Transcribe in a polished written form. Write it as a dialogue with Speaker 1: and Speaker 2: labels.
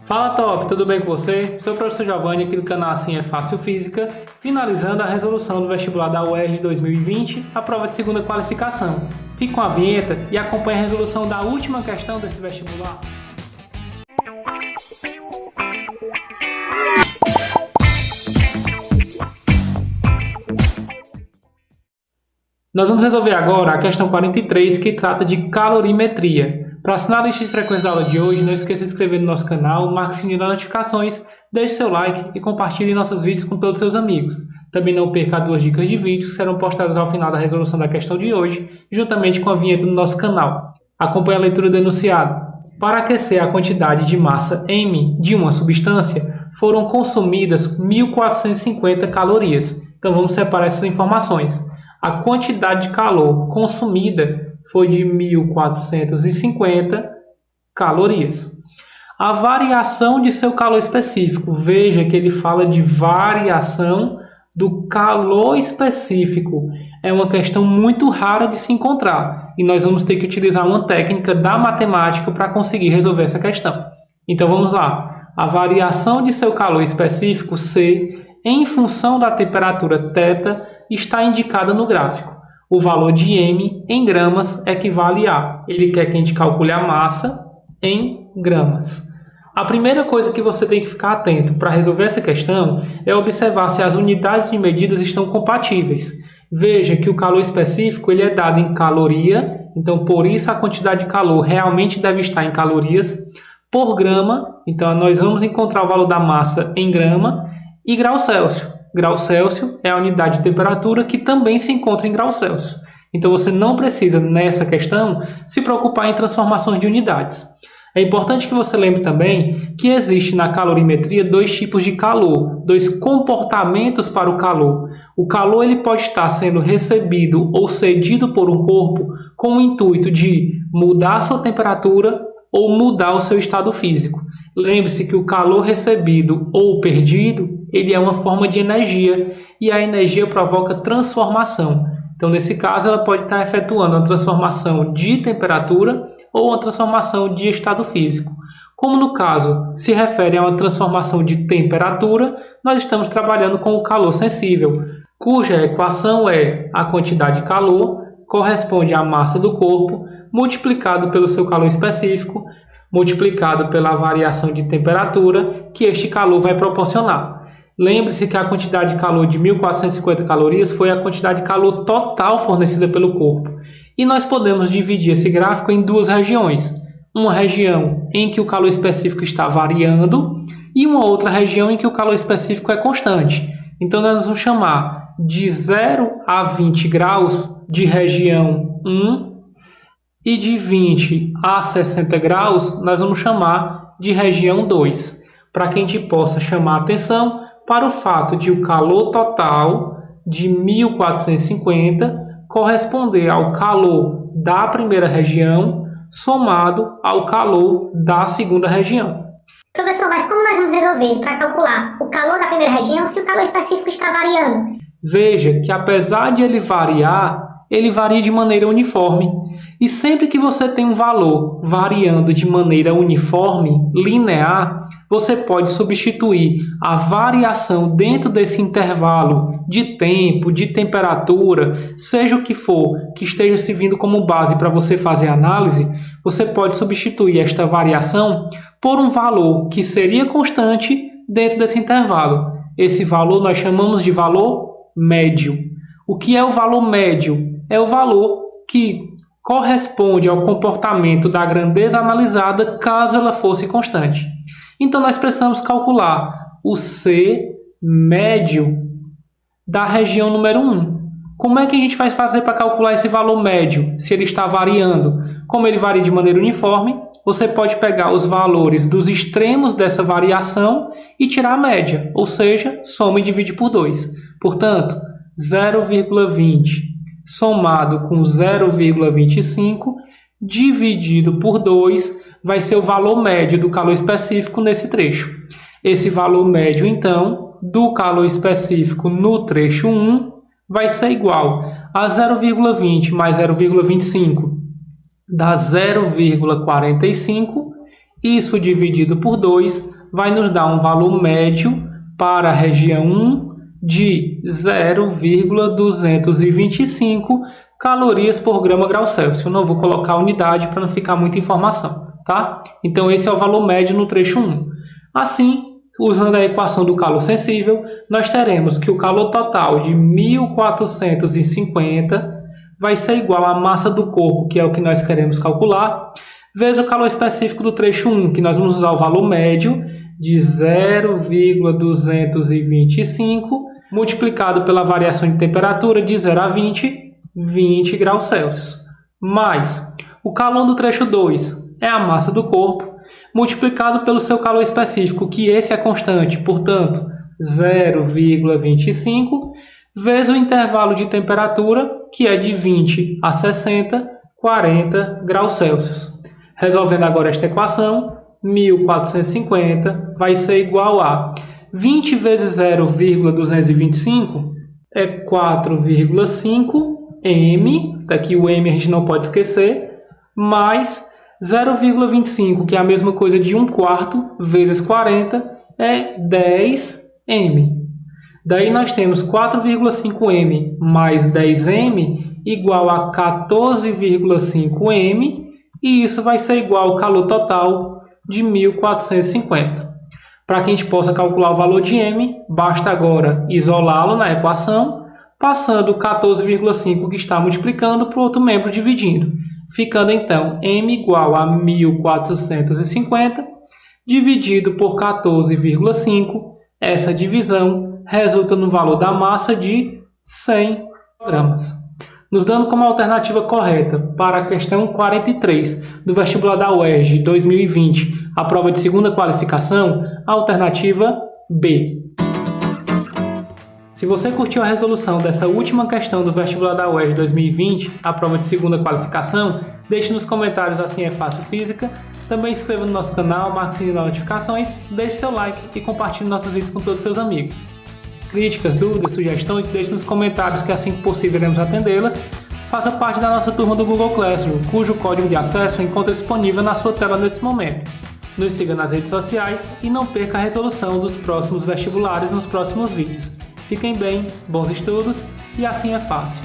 Speaker 1: Fala Top, tudo bem com você? Sou o professor Giovanni aqui do canal Assim é Fácil Física, finalizando a resolução do vestibular da UERJ 2020, a prova de segunda qualificação. Fique com a vinheta e acompanhe a resolução da última questão desse vestibular. Nós vamos resolver agora a questão 43, que trata de calorimetria. Para assinar a lista de frequência da aula de hoje, não esqueça de se inscrever no nosso canal, marque o sininho das notificações, deixe seu like e compartilhe nossos vídeos com todos os seus amigos. Também não perca as 2 dicas de vídeos que serão postadas ao final da resolução da questão de hoje, juntamente com a vinheta do nosso canal. Acompanhe a leitura do enunciado. Para aquecer a quantidade de massa m de uma substância, foram consumidas 1.450 calorias. Então vamos separar essas informações. A quantidade de calor consumida foi de 1.450 calorias. A variação de seu calor específico. Veja que ele fala de variação do calor específico. É uma questão muito rara de se encontrar. E nós vamos ter que utilizar uma técnica da matemática para conseguir resolver essa questão. Então vamos lá. A variação de seu calor específico, C, em função da temperatura θ, está indicada no gráfico. O valor de m em gramas equivale a... Ele quer que a gente calcule a massa em gramas. A primeira coisa que você tem que ficar atento para resolver essa questão é observar se as unidades de medidas estão compatíveis. Veja que o calor específico ele é dado em caloria, então por isso a quantidade de calor realmente deve estar em calorias. Por grama, então nós vamos encontrar o valor da massa em grama, e grau Celsius. Grau Celsius é a unidade de temperatura que também se encontra em grau Celsius. Então você não precisa, nessa questão, se preocupar em transformações de unidades. É importante que você lembre também que existe na calorimetria 2 tipos de calor, 2 comportamentos para o calor. O calor ele pode estar sendo recebido ou cedido por um corpo com o intuito de mudar a sua temperatura ou mudar o seu estado físico. Lembre-se que o calor recebido ou perdido ele é uma forma de energia e a energia provoca transformação. Então, nesse caso, ela pode estar efetuando uma transformação de temperatura ou uma transformação de estado físico. Como no caso se refere a uma transformação de temperatura, nós estamos trabalhando com o calor sensível, cuja equação é a quantidade de calor corresponde à massa do corpo multiplicado pelo seu calor específico, multiplicado pela variação de temperatura que este calor vai proporcionar. Lembre-se que a quantidade de calor de 1.450 calorias foi a quantidade de calor total fornecida pelo corpo. E nós podemos dividir esse gráfico em 2 regiões. Uma região em que o calor específico está variando e uma outra região em que o calor específico é constante. Então nós vamos chamar de 0 a 20 graus de região 1 e de 20 a 60 graus nós vamos chamar de região 2. Para que a gente possa chamar a atenção para o fato de o calor total de 1.450 corresponder ao calor da primeira região somado ao calor da segunda região.
Speaker 2: Professor, mas como nós vamos resolver para calcular o calor da primeira região se o calor específico está variando?
Speaker 1: Veja que apesar de ele varia de maneira uniforme. E sempre que você tem um valor variando de maneira uniforme, linear, você pode substituir a variação dentro desse intervalo de tempo, de temperatura, seja o que for que esteja servindo como base para você fazer a análise, você pode substituir esta variação por um valor que seria constante dentro desse intervalo. Esse valor nós chamamos de valor médio. O que é o valor médio? É o valor que corresponde ao comportamento da grandeza analisada caso ela fosse constante. Então, nós precisamos calcular o C médio da região número 1. Como é que a gente vai fazer para calcular esse valor médio, se ele está variando? Como ele varia de maneira uniforme, você pode pegar os valores dos extremos dessa variação e tirar a média, ou seja, soma e divide por 2. Portanto, 0,20 somado com 0,25 dividido por 2 vai ser o valor médio do calor específico nesse trecho. Esse valor médio, então, do calor específico no trecho 1 vai ser igual a 0,20 mais 0,25 dá 0,45 Isso dividido por 2 vai nos dar um valor médio para a região 1 de 0,225 calorias por grama grau Celsius. Eu não vou colocar unidade para não ficar muita informação, tá? Então esse é o valor médio no trecho 1. Assim, usando a equação do calor sensível, nós teremos que o calor total de 1450 vai ser igual à massa do corpo, que é o que nós queremos calcular, vezes o calor específico do trecho 1, que nós vamos usar o valor médio de 0,225 multiplicado pela variação de temperatura de 0 a 20 graus Celsius. Mais o calor do trecho 2 é a massa do corpo, multiplicado pelo seu calor específico, que esse é constante, portanto, 0,25, vezes o intervalo de temperatura, que é de 20 a 60, 40 graus Celsius. Resolvendo agora esta equação, 1450 vai ser igual a 20 vezes 0,225 é 4,5 m, daqui o m a gente não pode esquecer, mais 0,25, que é a mesma coisa de 1/4 vezes 40, é 10 m. Daí nós temos 4,5 m mais 10 m igual a 14,5 m, e isso vai ser igual ao calor total de 1450. Para que a gente possa calcular o valor de m, basta agora isolá-lo na equação, passando o 14,5 que está multiplicando para o outro membro dividindo, ficando então m igual a 1450 dividido por 14,5. Essa divisão resulta no valor da massa de 100 gramas. Nos dando como alternativa correta para a questão 43 do vestibular da UERJ 2020, a prova de segunda qualificação, a alternativa B. Se você curtiu a resolução dessa última questão do vestibular da UERJ 2020, a prova de segunda qualificação, deixe nos comentários Assim é Fácil Física. Também se inscreva no nosso canal, marque o sininho das notificações, deixe seu like e compartilhe nossos vídeos com todos os seus amigos. Críticas, dúvidas, sugestões, deixe nos comentários que assim que possível iremos atendê-las. Faça parte da nossa turma do Google Classroom, cujo código de acesso encontra disponível na sua tela nesse momento. Nos siga nas redes sociais e não perca a resolução dos próximos vestibulares nos próximos vídeos. Fiquem bem, bons estudos e assim é fácil.